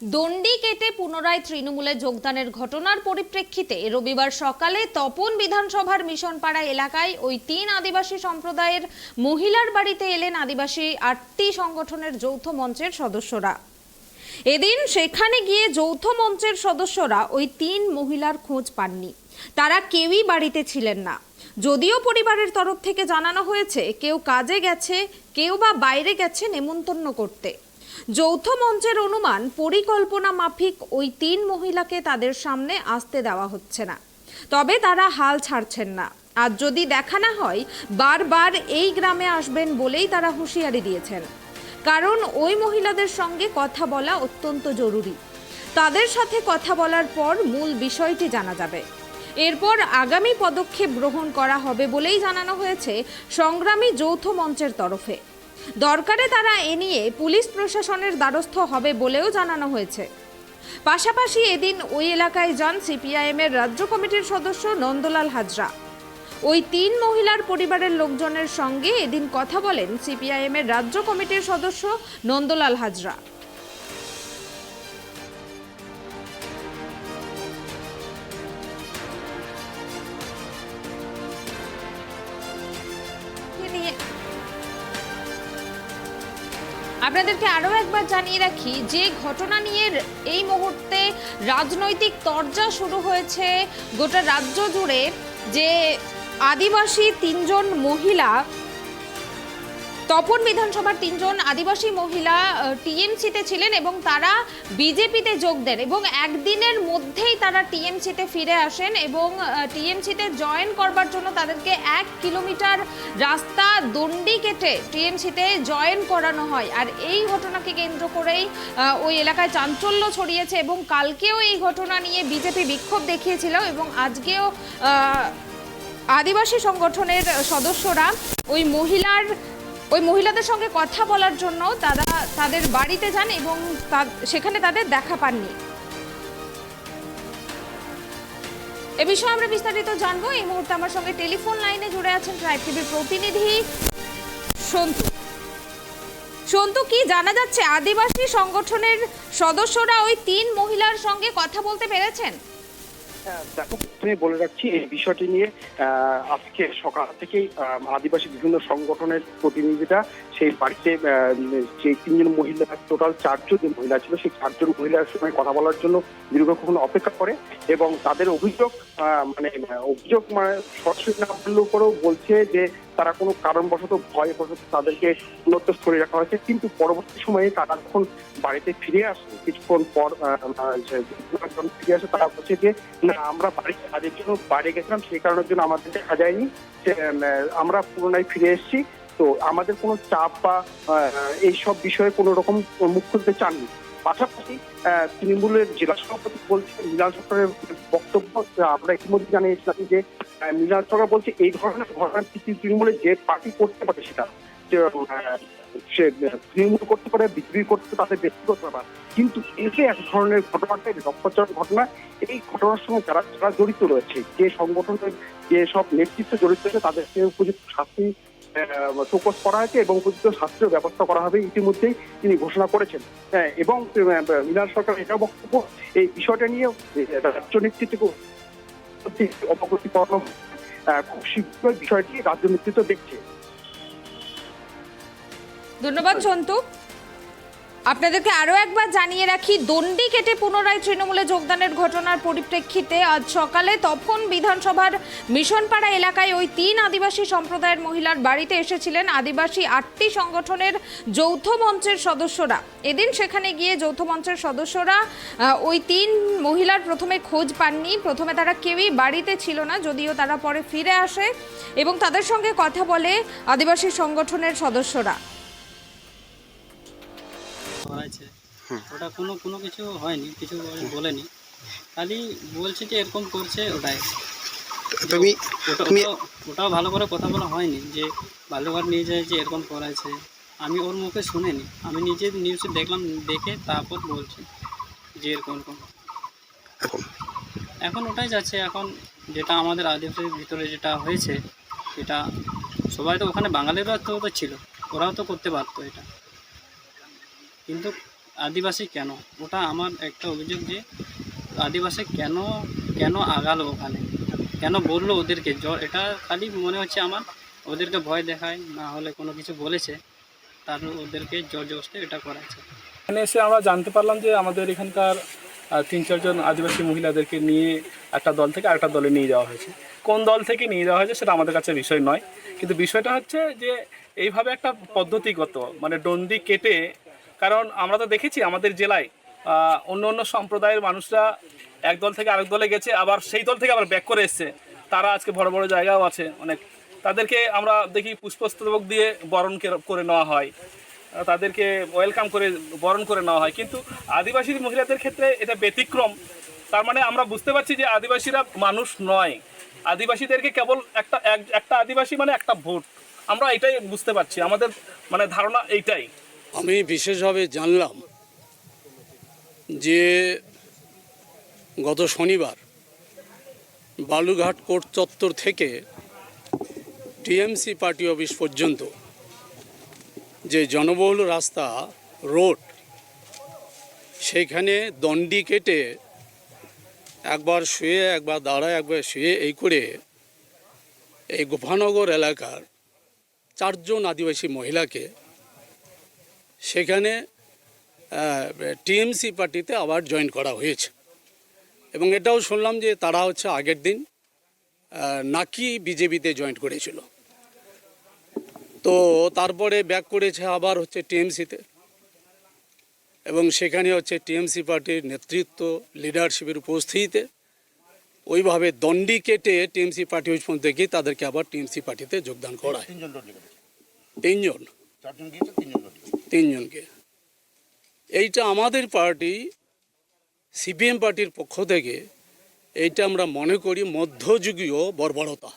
দণ্ডি কেটে পুনরায় তৃণমূলে যোগদানের ঘটনার পরিপ্রেক্ষিতে রবিবার সকালে তপন বিধানসভার মিশনপাড়া এলাকায় ওই 3 আদিবাসী সম্প্রদায়ের মহিলার বাড়িতে এলেন আদিবাসী 8টি সংগঠনের যৌথ মঞ্চের সদস্যরা। এদিন সেখানে গিয়ে যৌথ মঞ্চের সদস্যরা ওই 3 মহিলার খোঁজ পাননি। তারা কেউই বাড়িতে ছিলেন না। যদিও পরিবারের তরফ থেকে জানানো হয়েছে কেউ কাজে গেছে, কেউ বা বাইরে গেছে নেমন্তন্ন করতে। যৌথ মঞ্চের অনুমান, পরিকল্পনা মাফিক ওই 3 মহিলাকে তাদের সামনে আসতে দেওয়া হচ্ছে না। তবে তারা হাল ছাড়ছেন না। আর যদি দেখা না হয় বারবার এই গ্রামে আসবেন বলেই তারা হুঁশিয়ারি দিয়েছেন। কারণ ওই মহিলাদের সঙ্গে কথা বলা অত্যন্ত জরুরি। তাদের সাথে কথা বলার পর মূল বিষয়টি জানা যাবে। এরপর আগামী পদক্ষেপ গ্রহণ করা হবে বলেই জানানো হয়েছে সংগ্রামী যৌথ মঞ্চের তরফে। দরকারে তারা এ নিয়ে পুলিশ প্রশাসনের দ্বারস্থ হবে বলেও জানানো হয়েছে। পাশাপাশি এদিন ওই এলাকায় যান সিপিআইএমের রাজ্য কমিটির সদস্য নন্দলাল হাজরা। ওই 3 মহিলার পরিবারের লোকজনের সঙ্গে এদিন কথা বলেন সিপিআইএমের রাজ্য কমিটির সদস্য নন্দলাল হাজরা। আপনাদেরকে আরও একবার জানিয়ে রাখি যে ঘটনা নিয়ে এই মুহূর্তে রাজনৈতিক তরজা শুরু হয়েছে গোটা রাজ্য জুড়ে, যে আদিবাসী 3 জন মহিলা, তপন বিধানসভার 3 জন আদিবাসী মহিলা টিএমসিতে ছিলেন এবং তারা বিজেপিতে যোগ দেন এবং একদিনের মধ্যেই তারা টিএমসিতে ফিরে আসেন এবং টিএমসিতে জয়েন করবার জন্য তাদেরকে 1 কিলোমিটার রাস্তা দণ্ডি কেটে টিএমসিতে জয়েন করানো হয়। আর এই ঘটনাকে কেন্দ্র করেই ওই এলাকায় চাঞ্চল্য ছড়িয়েছে এবং কালকেও এই ঘটনা নিয়ে বিজেপি বিক্ষোভ দেখিয়েছিল এবং আজকেও আদিবাসী সংগঠনের সদস্যরা ওই মহিলাদের সঙ্গে কথা বলার জন্য তারা তাদের বাড়িতে যান এবং সেখানে তাদের দেখা পাননি। এ বিষয়ে আমরা বিস্তারিত জানবো। এই মুহূর্তে আমার সঙ্গে টেলিফোন লাইনে জুড়ে আছেন ট্রাইব টিভির প্রতিনিধি সন্তু। সন্তু, কি জানা যাচ্ছে? আদিবাসী সংগঠনের সদস্যরা ওই 3 মহিলার সঙ্গে কথা বলতে পেরেছেন? দেখো, প্রথমে বলে রাখছি এই বিষয়টি নিয়ে আজকে সকাল থেকেই আদিবাসী বিভিন্ন সংগঠনের প্রতিনিধিরা সেই বাড়িতে যে 3 জন মহিলা, টোটাল 4 জন যে মহিলা ছিল সেই 4 জন মহিলার সঙ্গে কথা বলার জন্য দীর্ঘক্ষণ অপেক্ষা করে এবং তাদের অভিযোগ সরাসরি না বললেও পরেও বলছে যে তারা কোনো কারণবশত ভয়বশত তাদেরকে অন্যত্র সরিয়ে রাখা হয়েছে। কিন্তু পরবর্তী সময়ে তারা যখন বাড়িতে ফিরে আসে, কিছুক্ষণ পর ফিরে আসে, তারা বলছে যে না, আমরা বাড়িতে কাজের জন্য বাইরে গেছিলাম, সেই কারণের জন্য আমাদের দেখা যায়নি, আমরা পুনরায় ফিরে এসেছি। তো আমাদের কোনো চাপ বা এইসব বিষয়ে কোনো রকম মুখ খুলতে চাননি। পাশাপাশি তৃণমূলের জেলা সভাপতি বলছে, মৃণাল সরকারের বক্তব্য আমরা ইতিমধ্যে জানিয়েছিলাম যে মৃণাল সরকার বলছে এই ধরনের ঘটনা তৃণমূলের যে পার্টি করতে পারে সেটা সে তৃণমূল করতে পারে, বিজেপি করতে তাদের ব্যক্তিগত ব্যাপার, কিন্তু এতে এক ধরনের ঘটনাটা রক্তচরণ ঘটনা। এই ঘটনার সঙ্গে যারা জড়িত রয়েছে, যে সংগঠনের যে সব নেতৃত্ব জড়িত রয়েছে, তাদেরকে উপযুক্ত শাস্তি শোকজ করা হয়েছে এবং উপযুক্ত শাস্তির ব্যবস্থা করা হবে ইতিমধ্যেই তিনি ঘোষণা করেছেন। এবং মৃণাল সরকার এটাও বক্তব্য, এই বিষয়টা নিয়ে রাজ্য নেতৃত্বকে অবগতি করানো খুব শীঘ্রই বিষয়টি রাজ্য নেতৃত্ব দেখছে। ধন্যবাদ সন্তু। আপনাদেরকে আরও একবার জানিয়ে রাখি, দণ্ডি কেটে পুনরায় তৃণমূলে যোগদানের ঘটনার পরিপ্রেক্ষিতে আজ সকালে তপন বিধানসভার মিশনপাড়া এলাকায় ওই 3 আদিবাসী সম্প্রদায়ের মহিলার বাড়িতে এসেছিলেন আদিবাসী 8টি সংগঠনের যৌথ মঞ্চের সদস্যরা। এদিন সেখানে গিয়ে যৌথ মঞ্চের সদস্যরা ওই 3 মহিলার প্রথমে খোঁজ পাননি। প্রথমে তারা কেউই বাড়িতে ছিল না, যদিও তারা পরে ফিরে আসে এবং তাদের সঙ্গে কথা বলে আদিবাসী সংগঠনের সদস্যরা। ওটা কোনো কিছু হয়নি, কিছু বলেনি, খালি বলছে যে এরকম করছে। ওটাও ভালো করে কথা বলা হয়নি যে বাল্যঘর নিয়ে যায় যে এরকম করাইছে। আমি ওর মুখে শুনিনি, আমি নিজে নিউজে দেখলাম, দেখে তারপর বলছি যে এরকম এখন ওটাই যাচ্ছে। এখন যেটা আমাদের আদিবাসীর ভিতরে যেটা হয়েছে, এটা সবাই তো ওখানে বাঙালিরা তো ছিল, ওরাও তো করতে পারতো এটা, কিন্তু আদিবাসী কেন, ওটা আমার একটা অভিযোগ যে আদিবাসী কেন কেন আগালো ওখানে, কেন বললো ওদেরকে এটা খালি মনে হচ্ছে আমার ওদেরকে ভয় দেখায়, না হলে কোনো কিছু বলেছে তার ওদেরকে জোর জবরদস্তি এটা করাচ্ছে। এখানে এসে আমরা জানতে পারলাম যে আমাদের এখানকার 3-4 জন আদিবাসী মহিলাদেরকে নিয়ে একটা দল থেকে আরেকটা দলে নিয়ে যাওয়া হয়েছে। কোন দল থেকে নিয়ে যাওয়া হয়েছে সেটা আমাদের কাছে বিষয় নয়, কিন্তু বিষয়টা হচ্ছে যে এইভাবে একটা পদ্ধতিগত মানে ডন্ডি কেটে, কারণ আমরা তো দেখেছি আমাদের জেলায় অন্য অন্য সম্প্রদায়ের মানুষরা এক দল থেকে আরেক দলে গেছে, আবার সেই দল থেকে আবার ব্যাক করে এসছে। তারা আজকে বড় বড় জায়গাও আছে অনেক, তাদেরকে আমরা দেখি পুষ্পস্তবক দিয়ে বরণ করে নেওয়া হয়, তাদেরকে ওয়েলকাম করে বরণ করে নেওয়া হয়, কিন্তু আদিবাসী মহিলাদের ক্ষেত্রে এটা ব্যতিক্রম। তার মানে আমরা বুঝতে পারছি যে আদিবাসীরা মানুষ নয়, আদিবাসীদেরকে কেবল একটা আদিবাসী মানে একটা ভোট, আমরা এটাই বুঝতে পারছি, আমাদের মানে ধারণা এইটাই। আমি বিশেষভাবে জানলাম যে গত শনিবার বালুরঘাট কোর্ট চত্বর থেকে টিএমসি পার্টি অফিস পর্যন্ত যে জনবহুল রাস্তা রোড, সেইখানে দণ্ডি কেটে একবার শুয়ে একবার দাঁড়ায় একবার শুয়ে এই করে এই গোপানগর এলাকার 4 জন আদিবাসী মহিলাকে সেখানে টিএমসি পার্টিতে আবার জয়েন করা হয়েছে। এবং এটাও শুনলাম যে তারা হচ্ছে আগের দিন নাকি বিজেপিতে জয়েন করেছিল, তো তারপরে ব্যাক করেছে আবার হচ্ছে টিএমসিতে, এবং সেখানে হচ্ছে টিএমসি পার্টির নেতৃত্ব লিডারশিপের উপস্থিতিতে ওইভাবে দণ্ডি কেটে টিএমসি পার্টি ওই পর্যন্ত গিয়ে তাদেরকে আবার টিএমসি পার্টিতে যোগদান করায়। 3জনকে। এইটা আমাদের পার্টি সিপিএম পার্টির পক্ষ থেকে এইটা আমরা মনে করি মধ্যযুগীয় বর্বরতা।